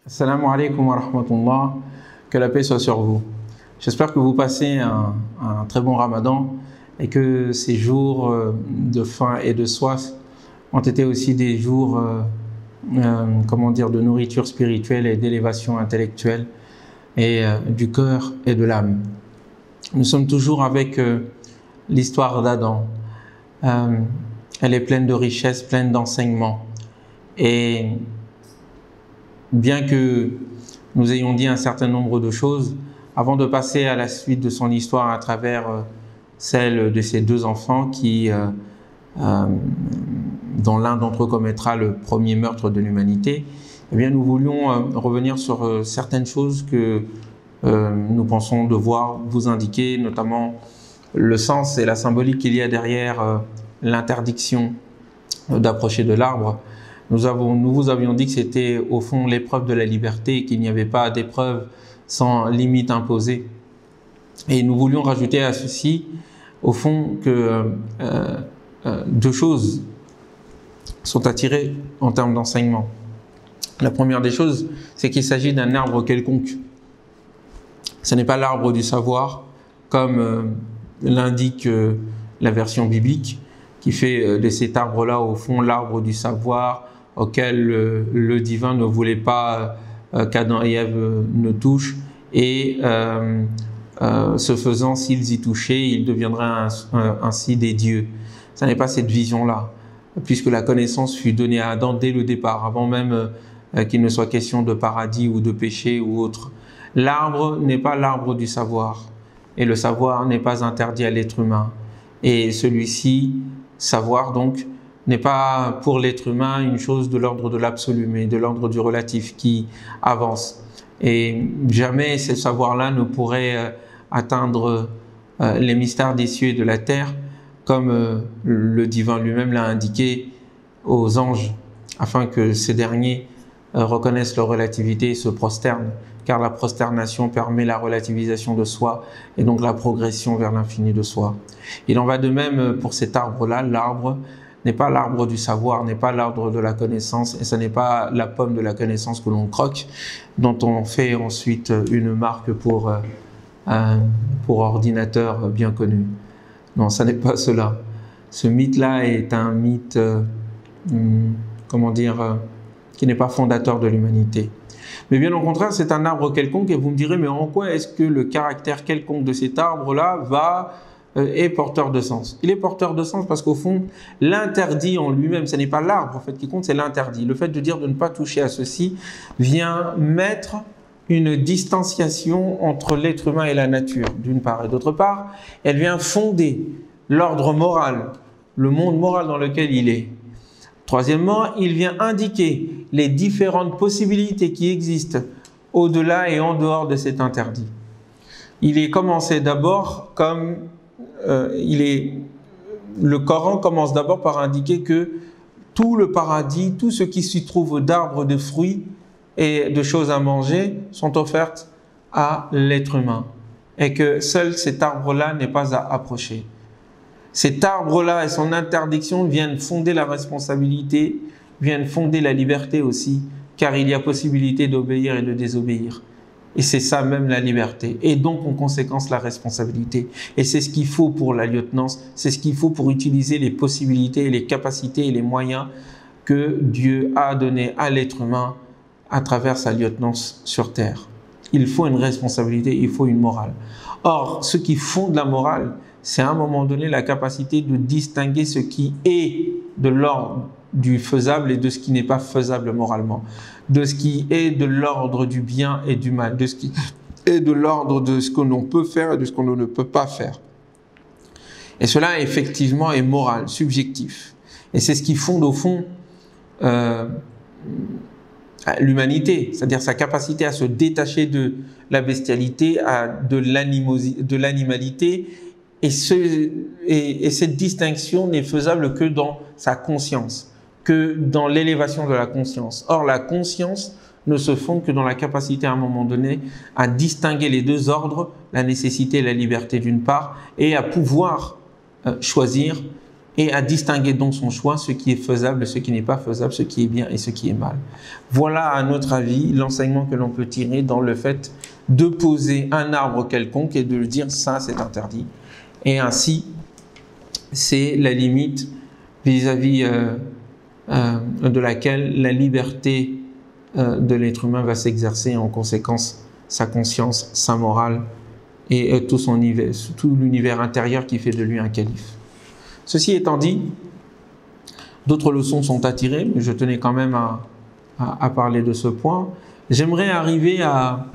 Assalamu alaikum wa rahmatullah, que la paix soit sur vous. J'espère que vous passez un très bon ramadan et que ces jours de faim et de soif ont été aussi des jours de nourriture spirituelle et d'élévation intellectuelle et du cœur et de l'âme. Nous sommes toujours avec l'histoire d'Adam. Elle est pleine de richesses, pleine d'enseignements. Et bien que nous ayons dit un certain nombre de choses, avant de passer à la suite de son histoire à travers celle de ses deux enfants dont l'un d'entre eux commettra le premier meurtre de l'humanité, eh bien nous voulions revenir sur certaines choses que nous pensons devoir vous indiquer, notamment le sens et la symbolique qu'il y a derrière l'interdiction d'approcher de l'arbre. Nous vous avions dit que c'était au fond l'épreuve de la liberté et qu'il n'y avait pas d'épreuve sans limite imposée. Et nous voulions rajouter à ceci, au fond, que deux choses sont attirées en termes d'enseignement. La première des choses, c'est qu'il s'agit d'un arbre quelconque. Ce n'est pas l'arbre du savoir, comme l'indique la version biblique, qui fait de cet arbre-là, au fond, l'arbre du savoir, auquel le divin ne voulait pas qu'Adam et Ève ne touchent, et ce faisant, s'ils y touchaient, ils deviendraient ainsi des dieux. Ce n'est pas cette vision-là, puisque la connaissance fut donnée à Adam dès le départ, avant même qu'il ne soit question de paradis ou de péché ou autre. L'arbre n'est pas l'arbre du savoir, et le savoir n'est pas interdit à l'être humain. Et celui-ci, savoir donc, n'est pas pour l'être humain une chose de l'ordre de l'absolu, mais de l'ordre du relatif qui avance. Et jamais ce savoir-là ne pourrait atteindre les mystères des cieux et de la terre, comme le divin lui-même l'a indiqué aux anges, afin que ces derniers reconnaissent leur relativité et se prosternent, car la prosternation permet la relativisation de soi et donc la progression vers l'infini de soi. Il en va de même pour cet arbre-là. L'arbre n'est pas l'arbre du savoir, n'est pas l'arbre de la connaissance, et ce n'est pas la pomme de la connaissance que l'on croque, dont on fait ensuite une marque pour ordinateur bien connu. Non, ce n'est pas cela. Ce mythe-là est un mythe, qui n'est pas fondateur de l'humanité. Mais bien au contraire, c'est un arbre quelconque, et vous me direz, mais en quoi est-ce que le caractère quelconque de cet arbre-là est porteur de sens? Il est porteur de sens parce qu'au fond, l'interdit en lui-même, ce n'est pas l'arbre en fait qui compte, c'est l'interdit. Le fait de dire de ne pas toucher à ceci vient mettre une distanciation entre l'être humain et la nature, d'une part, et d'autre part, elle vient fonder l'ordre moral, le monde moral dans lequel il est. Troisièmement, il vient indiquer les différentes possibilités qui existent au-delà et en dehors de cet interdit. Il est commencé d'abord comme le Coran commence d'abord par indiquer que tout le paradis, tout ce qui s'y trouve d'arbres, de fruits et de choses à manger sont offertes à l'être humain et que seul cet arbre-là n'est pas à approcher. Cet arbre-là et son interdiction viennent fonder la responsabilité, viennent fonder la liberté aussi, car il y a possibilité d'obéir et de désobéir. Et c'est ça même la liberté. Et donc, en conséquence, la responsabilité. Et c'est ce qu'il faut pour la lieutenance, c'est ce qu'il faut pour utiliser les possibilités, les capacités et les moyens que Dieu a donnés à l'être humain à travers sa lieutenance sur terre. Il faut une responsabilité, il faut une morale. Or, ce qui fonde la morale, c'est à un moment donné la capacité de distinguer ce qui est de l'ordre du faisable et de ce qui n'est pas faisable moralement, de ce qui est de l'ordre du bien et du mal, de ce qui est de l'ordre de ce que l'on peut faire et de ce qu'on ne peut pas faire. Et cela, effectivement, est moral, subjectif. Et c'est ce qui fonde, au fond, l'humanité, c'est-à-dire sa capacité à se détacher de la bestialité, de l'animalité. Et cette distinction n'est faisable que dans sa conscience, que dans l'élévation de la conscience. Or, la conscience ne se fonde que dans la capacité à un moment donné à distinguer les deux ordres, la nécessité et la liberté d'une part, et à pouvoir choisir et à distinguer dans son choix ce qui est faisable, ce qui n'est pas faisable, ce qui est bien et ce qui est mal. Voilà, à notre avis, l'enseignement que l'on peut tirer dans le fait de poser un arbre quelconque et de le dire ça c'est interdit. Et ainsi, c'est la limite vis-à-vis de laquelle la liberté de l'être humain va s'exercer, en conséquence sa conscience, sa morale et tout l'univers intérieur qui fait de lui un calife. Ceci étant dit, d'autres leçons sont à tirer, mais je tenais quand même à parler de ce point. J'aimerais arriver à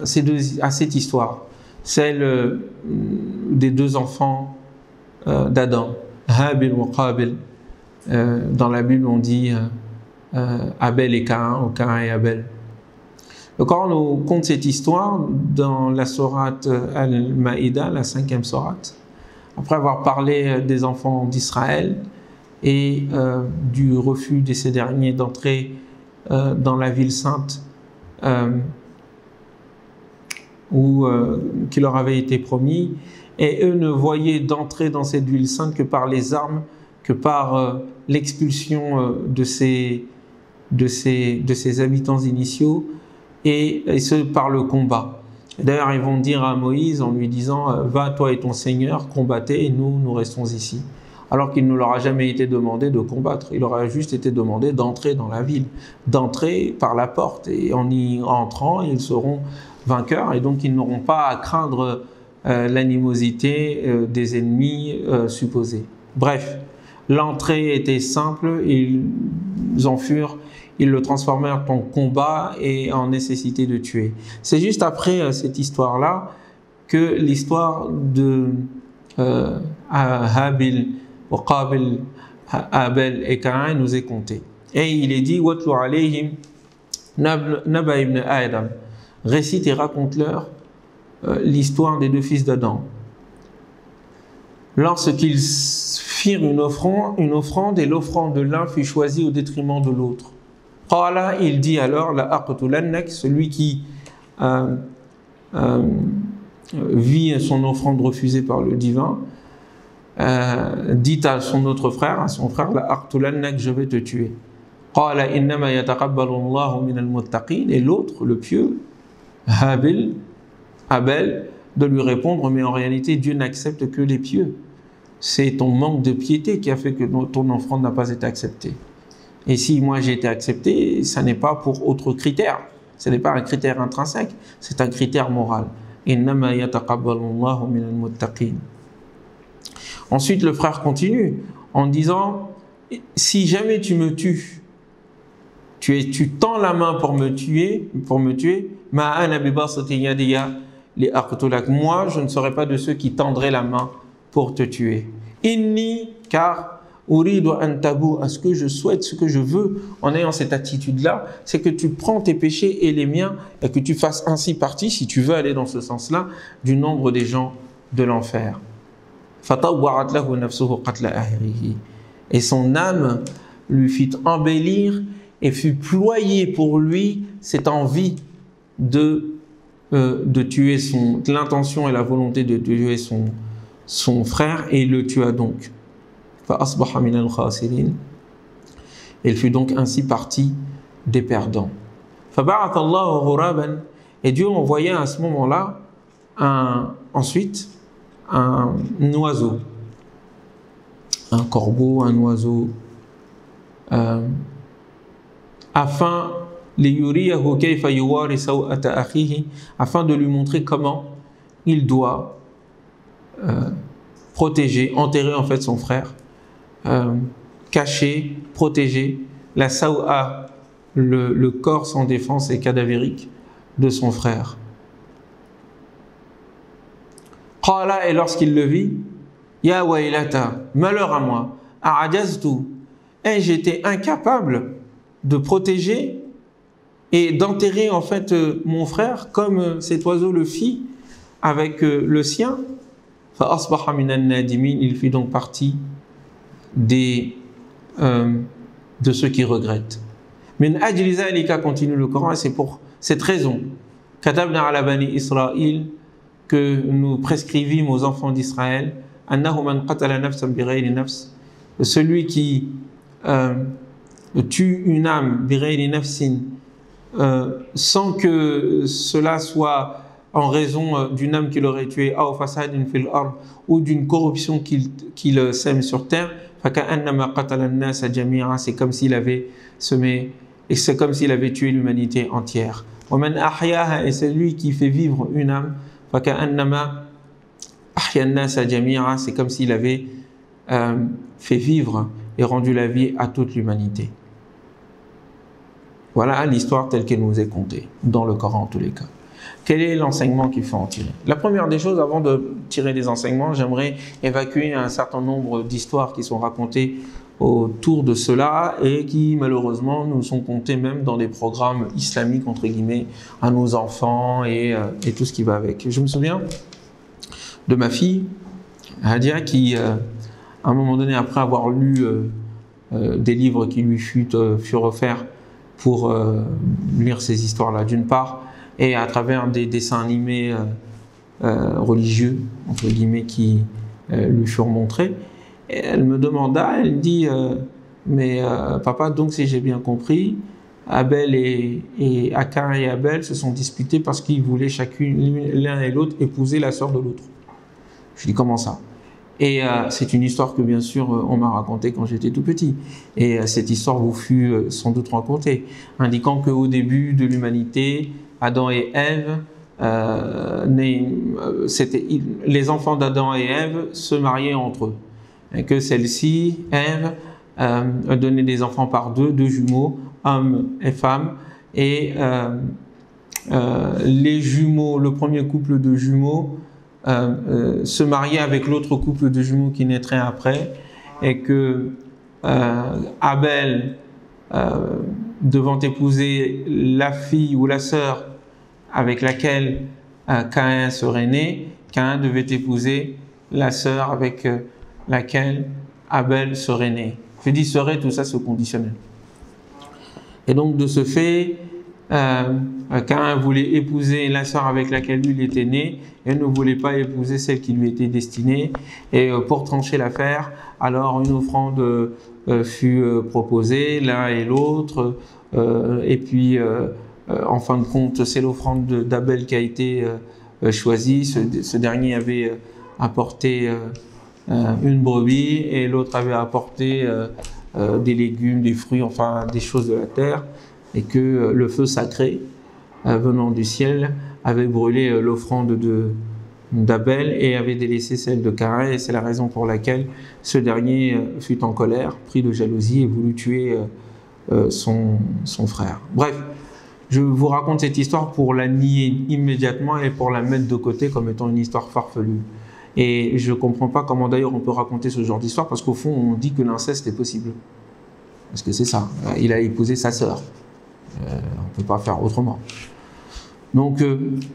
cette histoire, celle des deux enfants d'Adam, Habil ou Qabil. Dans la Bible, on dit Abel et Caïn, ou Caïn et Abel. Le Coran nous conte cette histoire dans la sourate Al-Maïda, la 5e sourate. Après avoir parlé des enfants d'Israël et du refus de ces derniers d'entrer dans la ville sainte qui leur avait été promis, et eux ne voyaient d'entrer dans cette ville sainte que par les armes, que par l'expulsion de ces habitants initiaux, et ce par le combat. D'ailleurs, ils vont dire à Moïse en lui disant « Va, toi et ton Seigneur, combattez, et nous restons ici ». Alors qu'il ne leur a jamais été demandé de combattre. Il leur a juste été demandé d'entrer dans la ville, d'entrer par la porte. Et en y entrant, ils seront vainqueurs, et donc ils n'auront pas à craindre l'animosité des ennemis supposés. Bref, l'entrée était simple, ils en furent. Ils le transformèrent en combat et en nécessité de tuer. C'est juste après cette histoire-là que l'histoire de Habil, Qabil, Abel et Caïn nous est contée. Et il est dit « Watlu alayhim naba ibn Adam » récite et raconte-leur l'histoire des deux fils d'Adam. Lorsqu'ils firent une offrande et l'offrande de l'un fut choisie au détriment de l'autre. Qala, il dit alors, la aqtulannak, celui qui vit son offrande refusée par le divin, dit à son autre frère, à son frère, la aqtulannak, je vais te tuer. Qala innama yataqabbalu Allahu min al-muttaqin, et l'autre, le pieux, Abel, de lui répondre, mais en réalité, Dieu n'accepte que les pieux. C'est ton manque de piété qui a fait que ton offrande n'a pas été acceptée. Et si moi j'ai été accepté, ça n'est pas pour autre critère. Ce n'est pas un critère intrinsèque, c'est un critère moral. Ensuite, le frère continue en disant, si jamais tu me tues, tu tends la main pour me tuer, moi je ne serai pas de ceux qui tendraient la main pour te tuer. Inni, car à ce que je souhaite, ce que je veux en ayant cette attitude-là, c'est que tu prends tes péchés et les miens et que tu fasses ainsi partie, si tu veux aller dans ce sens-là, du nombre des gens de l'enfer. Et son âme lui fit embellir et fut ployée pour lui cette envie de tuer l'intention et la volonté de tuer son frère, et il le tua donc. Il fut donc ainsi parti des perdants. Et Dieu envoyait à ce moment-là ensuite un oiseau, un corbeau, un oiseau, afin de lui montrer comment il doit protéger, enterrer en fait son frère, cacher, protéger la saou'a, le corps sans défense et cadavérique de son frère. Qala, et lorsqu'il le vit, Ya waylata, malheur à moi, a'ajaztu, et j'étais incapable de protéger et d'enterrer en fait mon frère comme cet oiseau le fit avec le sien. Fa asbaha minan nadimin, il fit donc partie de ceux qui regrettent. Min ajli zalika, continue le Coran, et c'est pour cette raison katabna ala bani Israël que nous prescrivîmes aux enfants d'Israël أنه من قتل نفسا بغير نفس, celui qui tue une âme بغير نفس sans que cela soit en raison d'une âme qu'il aurait tuée أو فساد في الأرض ou d'une corruption qu'il sème sur terre, فكأنما قتل الناس جميعا, c'est comme s'il avait semé et c'est comme s'il avait tué l'humanité entière. ومن أحياها, et c'est lui qui fait vivre une âme, فكأنما أحيا الناس جميعا, c'est comme s'il avait fait vivre et rendu la vie à toute l'humanité. Voilà l'histoire telle qu'elle nous est contée, dans le Coran en tous les cas. Quel est l'enseignement qu'il faut en tirer? La première des choses, avant de tirer des enseignements, j'aimerais évacuer un certain nombre d'histoires qui sont racontées autour de cela et qui malheureusement nous sont contées même dans des programmes islamiques entre guillemets à nos enfants et tout ce qui va avec. Je me souviens de ma fille Hadia qui à un moment donné, après avoir lu des livres qui lui furent offerts pour lire ces histoires-là d'une part, et à travers des dessins animés religieux entre guillemets qui lui furent montrés, et elle me demanda, elle dit mais papa, donc si j'ai bien compris, Abel et Akan et Abel se sont disputés parce qu'ils voulaient l'un et l'autre épouser la sœur de l'autre. Je dis comment ça? Et c'est une histoire que bien sûr on m'a racontée quand j'étais tout petit. Et cette histoire vous fut sans doute racontée, indiquant qu'au début de l'humanité, Adam et Ève, les enfants d'Adam et Ève se mariaient entre eux. Et que celle-ci, Ève, donnait des enfants par deux jumeaux, hommes et femmes. Et les jumeaux, le premier couple de jumeaux, se marier avec l'autre couple de jumeaux qui naîtrait après, et que Abel, devant épouser la fille ou la sœur avec laquelle Caïn serait né, Caïn devait épouser la sœur avec laquelle Abel serait né. Je dis serait, tout ça c'est au conditionnel. Et donc de ce fait, Caïn voulait épouser la sœur avec laquelle lui il était né et ne voulait pas épouser celle qui lui était destinée. Et pour trancher l'affaire, alors une offrande fut proposée, l'un et l'autre, et puis en fin de compte c'est l'offrande d'Abel qui a été choisie. Ce dernier avait apporté une brebis et l'autre avait apporté des légumes, des fruits, enfin des choses de la terre, et que le feu sacré venant du ciel avait brûlé l'offrande d'Abel et avait délaissé celle de Caïn, et c'est la raison pour laquelle ce dernier fut en colère, pris de jalousie et voulut tuer son frère. Bref, je vous raconte cette histoire pour la nier immédiatement et pour la mettre de côté comme étant une histoire farfelue. Et je ne comprends pas comment d'ailleurs on peut raconter ce genre d'histoire, parce qu'au fond on dit que l'inceste est possible. Parce que c'est ça, il a épousé sa sœur. On ne peut pas faire autrement. Donc,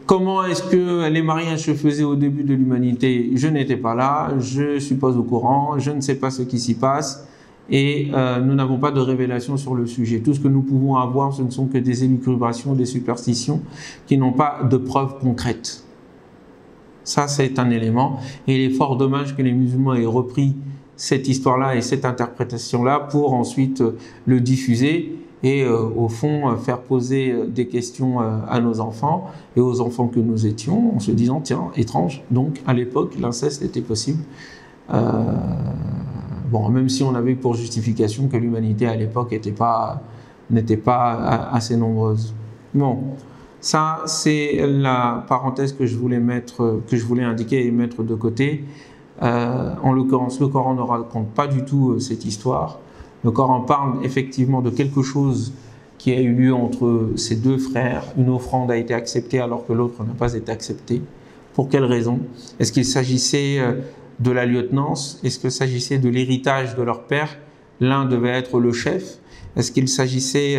comment est-ce que les mariages se faisaient au début de l'humanité? Je n'étais pas là, je ne suis pas au courant, je ne sais pas ce qui s'y passe, et nous n'avons pas de révélation sur le sujet. Tout ce que nous pouvons avoir, ce ne sont que des élucubrations, des superstitions, qui n'ont pas de preuves concrètes. Ça, c'est un élément, et il est fort dommage que les musulmans aient repris cette histoire-là et cette interprétation-là pour ensuite le diffuser et au fond faire poser des questions à nos enfants et aux enfants que nous étions en se disant tiens, étrange, donc à l'époque l'inceste était possible. Bon, même si on avait pour justification que l'humanité à l'époque n'était pas assez nombreuse. Bon, ça c'est la parenthèse que je voulais indiquer et mettre de côté. En l'occurrence, le Coran ne raconte pas du tout cette histoire. Le Coran parle effectivement de quelque chose qui a eu lieu entre ces deux frères. Une offrande a été acceptée alors que l'autre n'a pas été acceptée. Pour quelle raison? Est-ce qu'il s'agissait de la lieutenance? Est-ce qu'il s'agissait de l'héritage de leur père? L'un devait être le chef. Est-ce qu'il s'agissait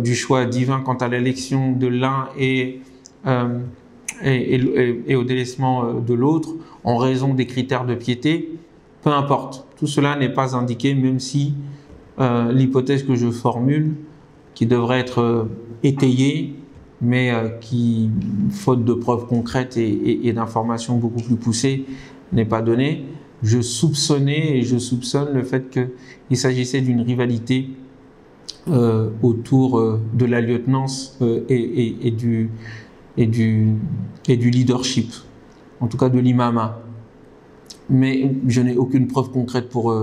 du choix divin quant à l'élection de l'un et au délaissement de l'autre en raison des critères de piété? Peu importe, tout cela n'est pas indiqué, même si l'hypothèse que je formule, qui devrait être étayée, mais qui, faute de preuves concrètes et d'informations beaucoup plus poussées, n'est pas donnée, je soupçonnais et je soupçonne le fait qu'il s'agissait d'une rivalité autour de la lieutenance et du leadership, en tout cas de l'imama. Mais je n'ai aucune preuve concrète pour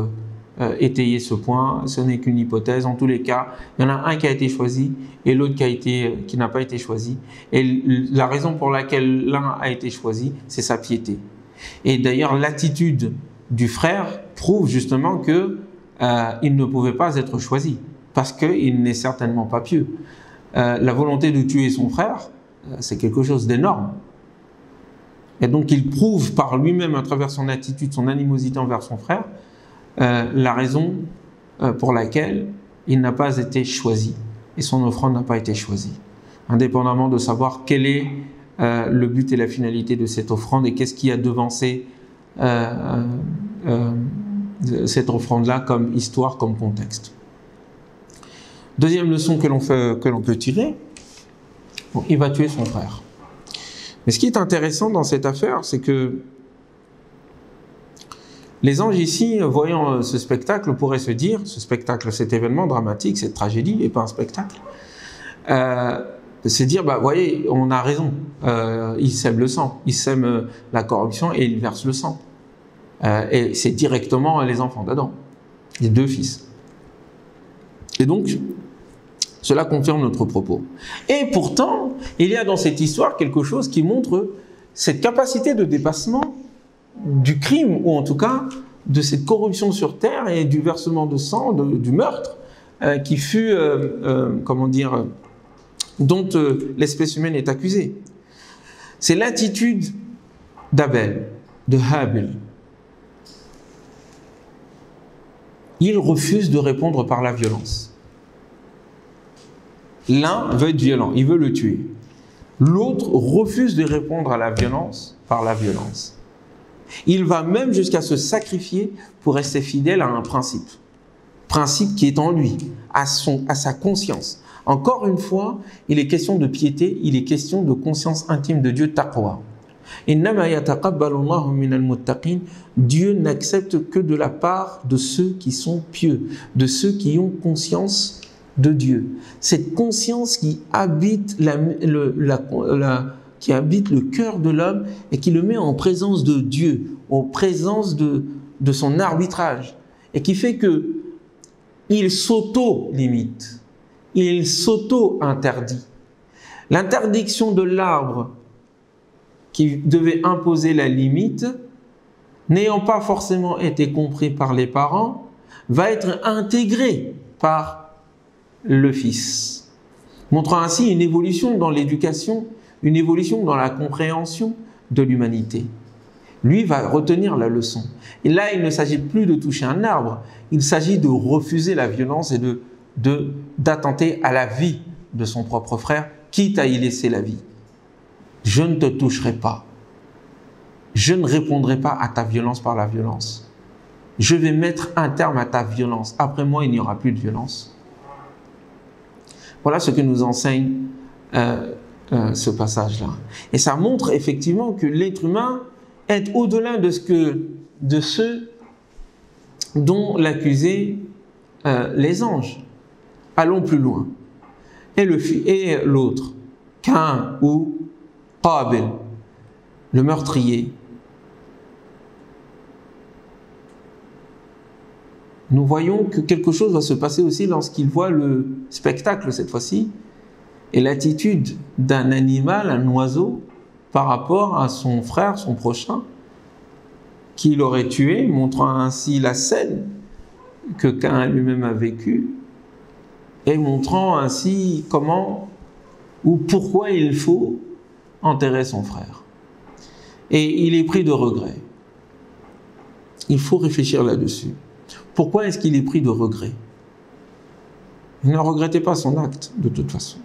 étayer ce point, ce n'est qu'une hypothèse. En tous les cas, il y en a un qui a été choisi et l'autre qui n'a pas été choisi. Et la raison pour laquelle l'un a été choisi, c'est sa piété. Et d'ailleurs, l'attitude du frère prouve justement qu'il ne pouvait pas être choisi, parce qu'il n'est certainement pas pieux. La volonté de tuer son frère, c'est quelque chose d'énorme. Et donc il prouve par lui-même, à travers son attitude, son animosité envers son frère, la raison pour laquelle il n'a pas été choisi et son offrande n'a pas été choisie, indépendamment de savoir quel est le but et la finalité de cette offrande et qu'est-ce qui a devancé cette offrande-là comme histoire, comme contexte. Deuxième leçon que l'on peut tirer, bon, il va tuer son frère. Mais ce qui est intéressant dans cette affaire, c'est que les anges ici, voyant ce spectacle, pourraient se dire, ce spectacle, cet événement dramatique, cette tragédie, et pas un spectacle, se dire, bah voyez, on a raison, il sème le sang, il sème la corruption et il verse le sang. Et c'est directement les enfants d'Adam, les deux fils. Et donc, cela confirme notre propos. Et pourtant, il y a dans cette histoire quelque chose qui montre cette capacité de dépassement du crime, ou en tout cas de cette corruption sur terre et du versement de sang, du meurtre, qui fut, comment dire, dont l'espèce humaine est accusée. C'est l'attitude d'Abel, de Habil. Il refuse de répondre par la violence. L'un veut être violent, il veut le tuer. L'autre refuse de répondre à la violence par la violence. Il va même jusqu'à se sacrifier pour rester fidèle à un principe. Principe qui est en lui, à sa conscience. Encore une fois, il est question de piété, il est question de conscience intime de Dieu, taqwa. Dieu n'accepte que de la part de ceux qui sont pieux, de ceux qui ont conscience de Dieu. Cette conscience qui habite le cœur de l'homme et qui le met en présence de Dieu, en présence de son arbitrage, et qui fait que il s'auto-limite, il s'auto-interdit. L'interdiction de l'arbre qui devait imposer la limite, n'ayant pas forcément été compris par les parents, va être intégrée par le Fils, montrant ainsi une évolution dans l'éducation, une évolution dans la compréhension de l'humanité. Lui va retenir la leçon. Et là, il ne s'agit plus de toucher un arbre, il s'agit de refuser la violence et d'attenter à la vie de son propre frère, quitte à y laisser la vie. Je ne te toucherai pas. Je ne répondrai pas à ta violence par la violence. Je vais mettre un terme à ta violence. Après moi, il n'y aura plus de violence. Voilà ce que nous enseigne ce passage-là. Et ça montre effectivement que l'être humain est au-delà de ceux dont l'accusaient les anges. Allons plus loin. Et l'autre, Caïn ou Qabil, le meurtrier. Nous voyons que quelque chose va se passer aussi lorsqu'il voit le spectacle cette fois-ci et l'attitude d'un animal, un oiseau, par rapport à son frère, son prochain, qu'il aurait tué, montrant ainsi la scène que Caïn lui-même a vécue et montrant ainsi comment ou pourquoi il faut enterrer son frère. Et il est pris de regret. Il faut réfléchir là-dessus. Pourquoi est-ce qu'il est pris de regret? Il ne regrettait pas son acte, de toute façon.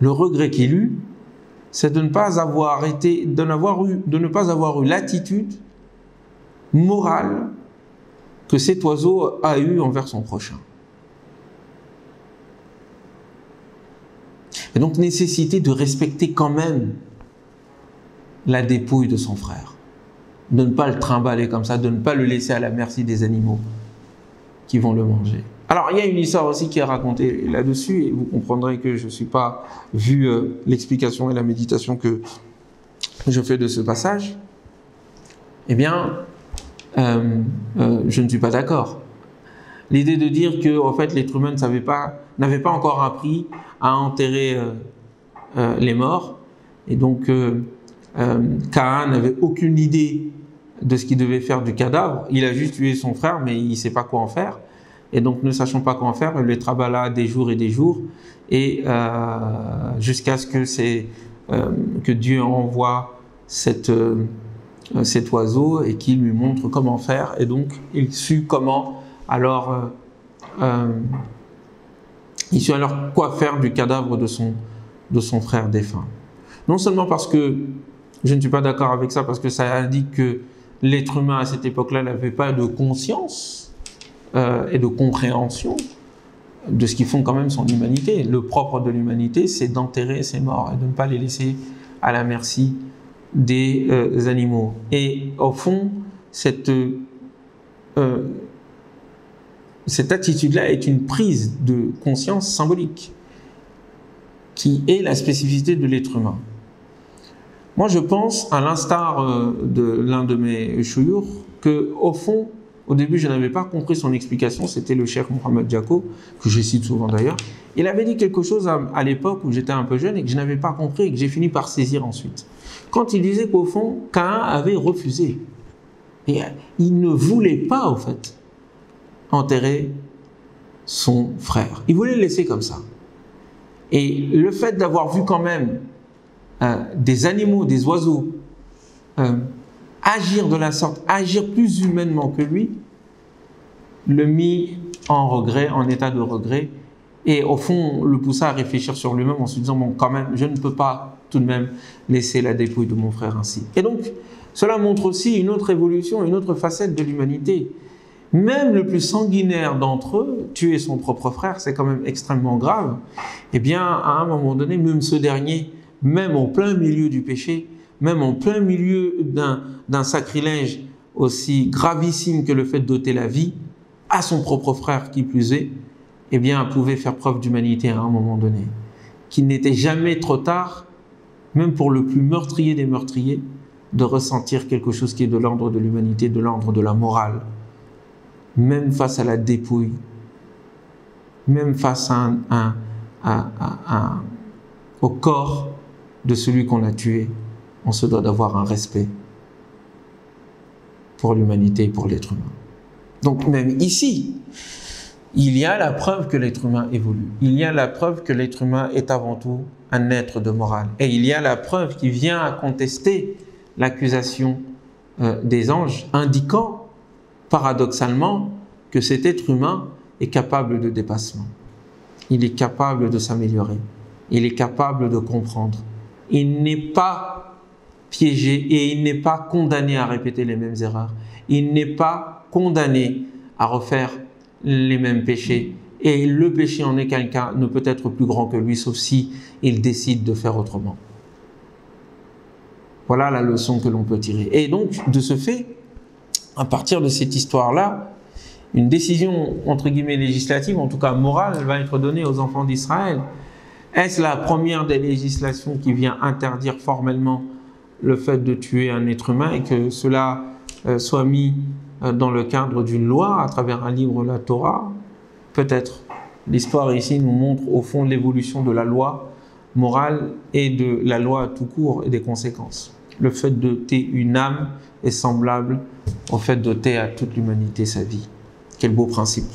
Le regret qu'il eut, c'est de ne pas avoir eu l'attitude morale que cet oiseau a eue envers son prochain. Et donc nécessité de respecter quand même la dépouille de son frère. de ne pas le trimballer comme ça, de ne pas le laisser à la merci des animaux qui vont le manger. Alors, il y a une histoire aussi qui est racontée là-dessus, et vous comprendrez que je ne suis pas, vu l'explication et la méditation que je fais de ce passage, eh bien, je ne suis pas d'accord. L'idée de dire que, en fait, l'être humain n'avait pas encore appris à enterrer les morts, et donc Caïn n'avait aucune idée de ce qu'il devait faire du cadavre. Il a juste tué son frère, mais il ne sait pas quoi en faire. Et donc, ne sachant pas quoi en faire, il le traballa des jours et des jours, et jusqu'à ce que Dieu envoie cet oiseau et qu'il lui montre comment faire. Et donc, il sut comment alors, quoi faire du cadavre de son frère défunt. Non seulement parce que je ne suis pas d'accord avec ça, parce que ça indique que l'être humain à cette époque-là n'avait pas de conscience et de compréhension de ce qui font quand même son humanité. Le propre de l'humanité, c'est d'enterrer ses morts et de ne pas les laisser à la merci des animaux. Et au fond, cette attitude-là est une prise de conscience symbolique qui est la spécificité de l'être humain. Moi, je pense, à l'instar de l'un de mes chouyours, qu'au fond, au début, je n'avais pas compris son explication. C'était le cheikh Mohamed Diako, que je cite souvent d'ailleurs. Il avait dit quelque chose à l'époque où j'étais un peu jeune et que je n'avais pas compris et que j'ai fini par saisir ensuite. Quand il disait qu'au fond, Caïn avait refusé. Et il ne voulait pas, au fait, enterrer son frère. Il voulait le laisser comme ça. Et le fait d'avoir vu quand même des animaux, des oiseaux, agir de la sorte, agir plus humainement que lui, le mit en regret, en état de regret, et au fond le poussa à réfléchir sur lui-même en se disant, bon, quand même, je ne peux pas tout de même laisser la dépouille de mon frère ainsi. Et donc, cela montre aussi une autre évolution, une autre facette de l'humanité. Même le plus sanguinaire d'entre eux, tuer son propre frère, c'est quand même extrêmement grave. Eh bien, à un moment donné, même ce dernier, même en plein milieu du péché, même en plein milieu d'un sacrilège aussi gravissime que le fait d'ôter la vie à son propre frère qui plus est, eh bien, pouvait faire preuve d'humanité à un moment donné. Qu'il n'était jamais trop tard, même pour le plus meurtrier des meurtriers, de ressentir quelque chose qui est de l'ordre de l'humanité, de l'ordre de la morale. Même face à la dépouille, même face au corps de celui qu'on a tué, on se doit d'avoir un respect pour l'humanité et pour l'être humain. Donc même ici, il y a la preuve que l'être humain évolue. Il y a la preuve que l'être humain est avant tout un être de morale. Et il y a la preuve qui vient à contester l'accusation des anges, indiquant paradoxalement que cet être humain est capable de dépassement. Il est capable de s'améliorer. Il est capable de comprendre. Il n'est pas piégé et il n'est pas condamné à répéter les mêmes erreurs. Il n'est pas condamné à refaire les mêmes péchés. Et le péché en aucun cas ne peut être plus grand que lui, sauf si il décide de faire autrement. Voilà la leçon que l'on peut tirer. Et donc, de ce fait, à partir de cette histoire-là, une décision, entre guillemets, législative, en tout cas morale, elle va être donnée aux enfants d'Israël. Est-ce la première des législations qui vient interdire formellement le fait de tuer un être humain et que cela soit mis dans le cadre d'une loi à travers un livre, la Torah? Peut-être. L'histoire ici nous montre au fond l'évolution de la loi morale et de la loi tout court et des conséquences. Le fait d'ôter une âme est semblable au fait d'ôter à toute l'humanité sa vie. Quel beau principe.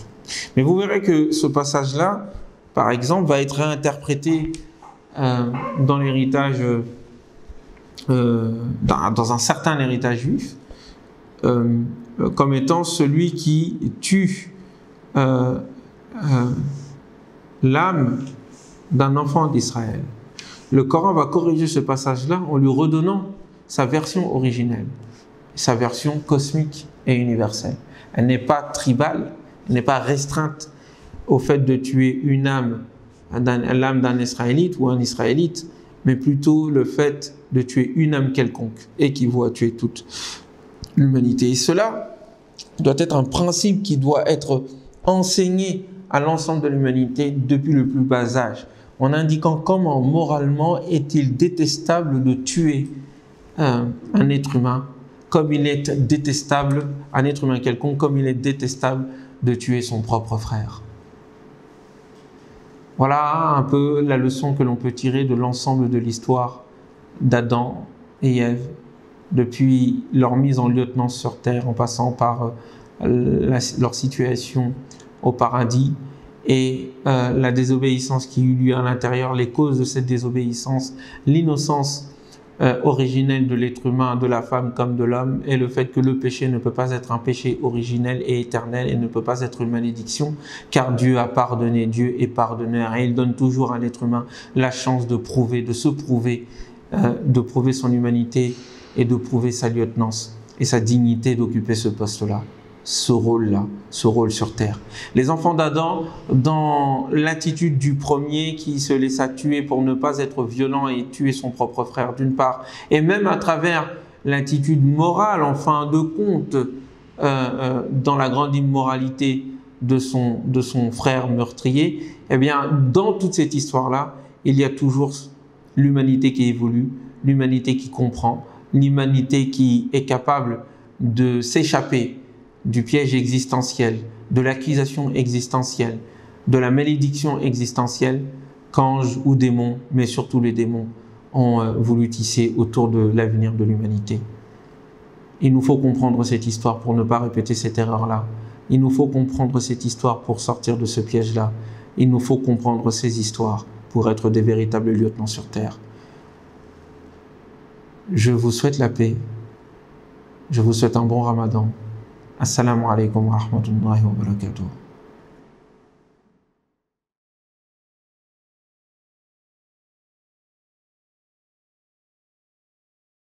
Mais vous verrez que ce passage-là, par exemple, va être réinterprété dans l'héritage, dans un certain héritage juif, comme étant celui qui tue l'âme d'un enfant d'Israël. Le Coran va corriger ce passage-là en lui redonnant sa version originelle, sa version cosmique et universelle. Elle n'est pas tribale, elle n'est pas restreinte au fait de tuer une âme, l'âme d'un Israélite ou un Israélite, mais plutôt le fait de tuer une âme quelconque, équivaut à tuer toute l'humanité. Et cela doit être un principe qui doit être enseigné à l'ensemble de l'humanité depuis le plus bas âge, en indiquant comment moralement est-il détestable de tuer un être humain, comme il est détestable, un être humain quelconque, comme il est détestable de tuer son propre frère. Voilà un peu la leçon que l'on peut tirer de l'ensemble de l'histoire d'Adam et Ève, depuis leur mise en lieutenance sur terre, en passant par leur situation au paradis et la désobéissance qui eut lieu à l'intérieur, les causes de cette désobéissance, l'innocence originelle de l'être humain, de la femme comme de l'homme, et le fait que le péché ne peut pas être un péché originel et éternel et ne peut pas être une malédiction, car Dieu a pardonné, Dieu est pardonneur, et il donne toujours à l'être humain la chance de prouver, de prouver son humanité et de prouver sa lieutenance et sa dignité d'occuper ce poste-là, ce rôle-là, ce rôle sur terre. Les enfants d'Adam, dans l'attitude du premier qui se laissa tuer pour ne pas être violent et tuer son propre frère d'une part, et même à travers l'attitude morale en fin de compte, dans la grande immoralité de son frère meurtrier, eh bien, dans toute cette histoire-là, il y a toujours l'humanité qui évolue, l'humanité qui comprend, l'humanité qui est capable de s'échapper du piège existentiel, de l'accusation existentielle, de la malédiction existentielle qu'anges ou démons, mais surtout les démons, ont voulu tisser autour de l'avenir de l'humanité. Il nous faut comprendre cette histoire pour ne pas répéter cette erreur-là. Il nous faut comprendre cette histoire pour sortir de ce piège-là. Il nous faut comprendre ces histoires pour être des véritables lieutenants sur terre. Je vous souhaite la paix. Je vous souhaite un bon Ramadan. Assalamu alaikum wa rahmatullahi wa barakatuh.